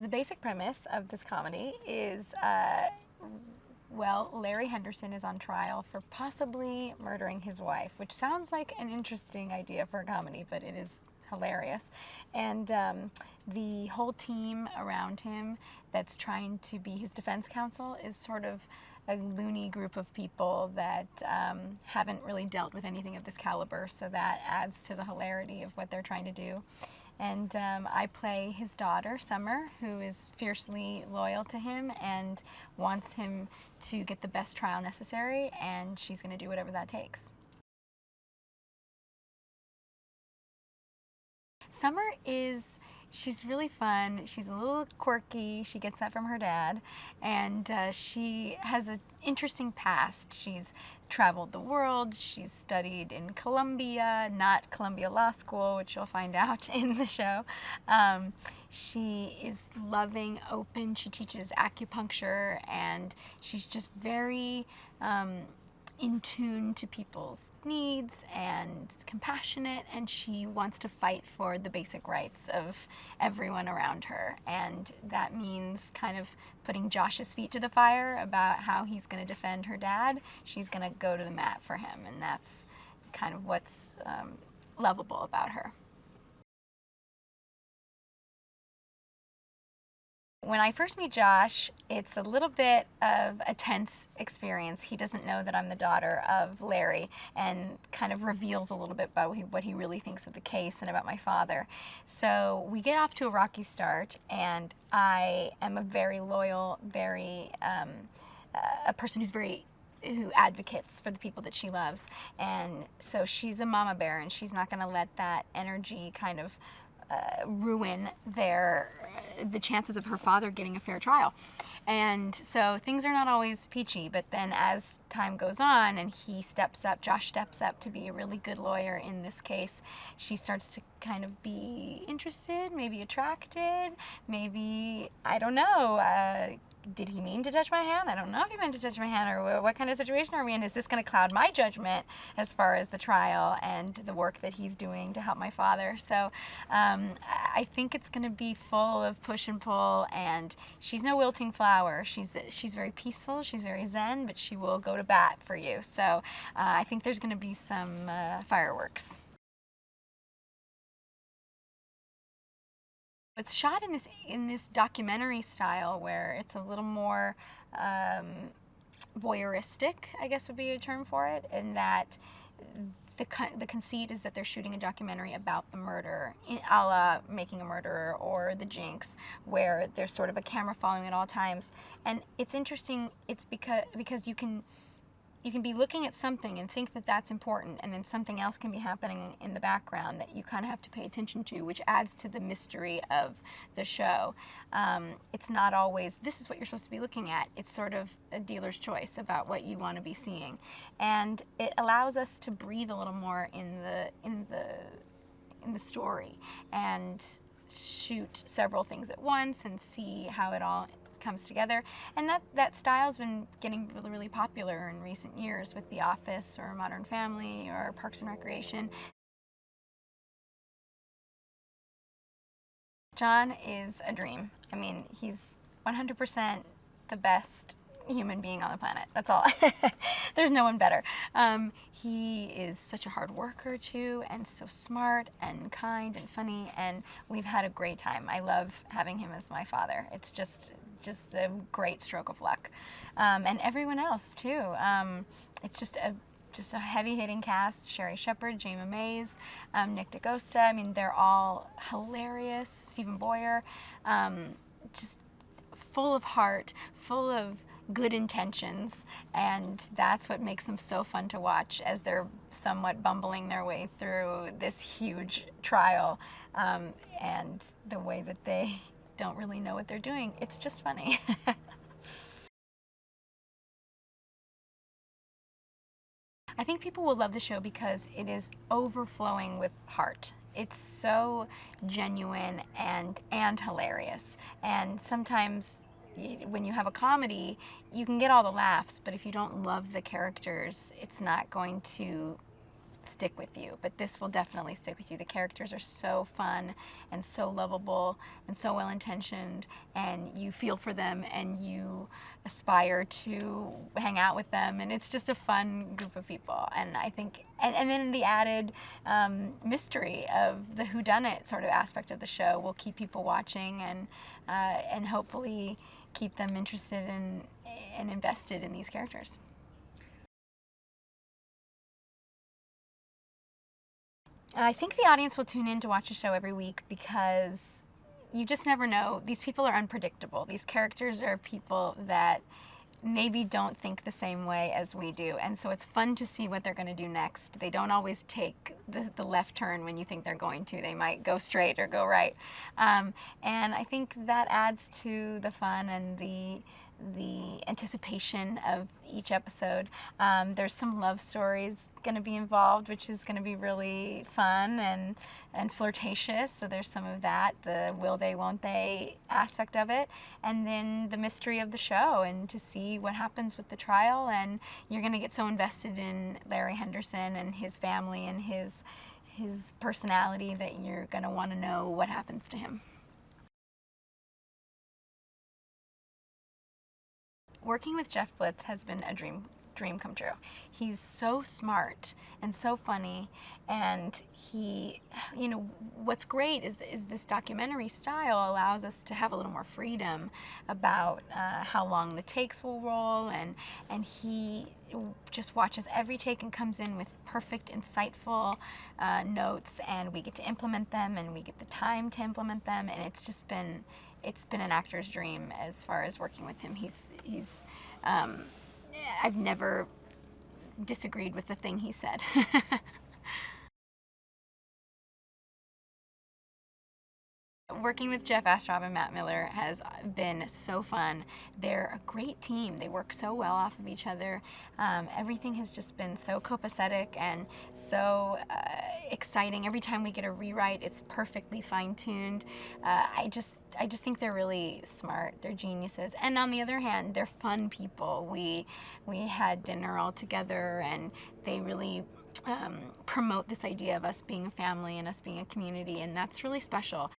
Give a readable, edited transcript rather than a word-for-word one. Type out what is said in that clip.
The basic premise of this comedy is, Larry Henderson is on trial for possibly murdering his wife, which sounds like an interesting idea for a comedy, but it is hilarious. And the whole team around him that's trying to be his defense counsel is sort of a loony group of people that haven't really dealt with anything of this caliber, so that adds to the hilarity of what they're trying to do. And I play his daughter, Summer, who is fiercely loyal to him and wants him to get the best trial necessary, and she's going to do whatever that takes. Summer she's really fun. She's a little quirky. She gets that from her dad. And she has an interesting past. She's traveled the world. She's studied in Columbia, not Columbia Law School, which you'll find out in the show. She is loving, open. She teaches acupuncture, and she's just very in tune to people's needs and compassionate, and she wants to fight for the basic rights of everyone around her. And that means kind of putting Josh's feet to the fire about how he's going to defend her dad. She's going to go to the mat for him, and that's kind of what's lovable about her. When I first meet Josh, it's a little bit of a tense experience. He doesn't know that I'm the daughter of Larry, and kind of reveals a little bit about what he really thinks of the case and about my father. So we get off to a rocky start, and I am a very loyal, a person who advocates for the people that she loves. And so she's a mama bear, and she's not going to let that energy kind of ruin the chances of her father getting a fair trial. And so things are not always peachy, but then as time goes on and Josh steps up to be a really good lawyer in this case, she starts to kind of be interested, maybe attracted, maybe, I don't know, did he mean to touch my hand? I don't know if he meant to touch my hand, or what kind of situation are we in? Is this going to cloud my judgment as far as the trial and the work that he's doing to help my father? So I think it's going to be full of push and pull, and she's no wilting flower. She's very peaceful, she's very zen, but she will go to bat for you. So I think there's going to be some fireworks. It's shot in this documentary style where it's a little more voyeuristic, I guess would be a term for it, in that the conceit is that they're shooting a documentary about the murder, a la Making a Murderer or The Jinx, where there's sort of a camera following at all times. And it's interesting. It's because you can be looking at something and think that that's important, and then something else can be happening in the background that you kind of have to pay attention to, which adds to the mystery of the show. It's not always, this is what you're supposed to be looking at. It's sort of a dealer's choice about what you want to be seeing. And it allows us to breathe a little more in the story and shoot several things at once and see how it all comes together. And that style's been getting really, really popular in recent years with The Office or Modern Family or Parks and Recreation. John is a dream. I mean, he's 100% the best human being on the planet. That's all. There's no one better. He is such a hard worker too, and so smart and kind and funny, and we've had a great time. I love having him as my father. It's just a great stroke of luck. And everyone else too. It's just a heavy-hitting cast. Sherri Shepherd, Jayma Mays, Nick DaCosta. I mean, they're all hilarious. Stephen Boyer, just full of heart, full of good intentions, and that's what makes them so fun to watch as they're somewhat bumbling their way through this huge trial, and the way that they don't really know what they're doing. It's just funny. I think people will love the show because it is overflowing with heart. It's so genuine and hilarious. And sometimes when you have a comedy, you can get all the laughs, but if you don't love the characters, it's not going to stick with you, but this will definitely stick with you. The characters are so fun and so lovable and so well intentioned, and you feel for them and you aspire to hang out with them, and it's just a fun group of people. And I think, and then the added mystery of the whodunit sort of aspect of the show will keep people watching and hopefully keep them interested in and invested in these characters. I think the audience will tune in to watch the show every week because you just never know. These people are unpredictable. These characters are people that maybe don't think the same way as we do. And so it's fun to see what they're going to do next. They don't always take the left turn when you think they're going to. They might go straight or go right. And I think that adds to the fun and the anticipation of each episode. There's some love stories going to be involved, which is going to be really fun and flirtatious. So there's some of that, the will they, won't they aspect of it. And then the mystery of the show and to see what happens with the trial. And you're going to get so invested in Larry Henderson and his family and his personality that you're going to want to know what happens to him. Working with Jeff Blitz has been a dream come true. He's so smart and so funny, and he, what's great is this documentary style allows us to have a little more freedom about how long the takes will roll, and he just watches every take and comes in with perfect, insightful notes, and we get to implement them, and we get the time to implement them, and it's been an actor's dream as far as working with him. He's I've never disagreed with the thing he said. Working with Jeff Astrof and Matt Miller has been so fun. They're a great team. They work so well off of each other. Everything has just been so copacetic and so exciting. Every time we get a rewrite, it's perfectly fine-tuned. I just think they're really smart. They're geniuses. And on the other hand, they're fun people. We had dinner all together, and they really promote this idea of us being a family and us being a community, and that's really special.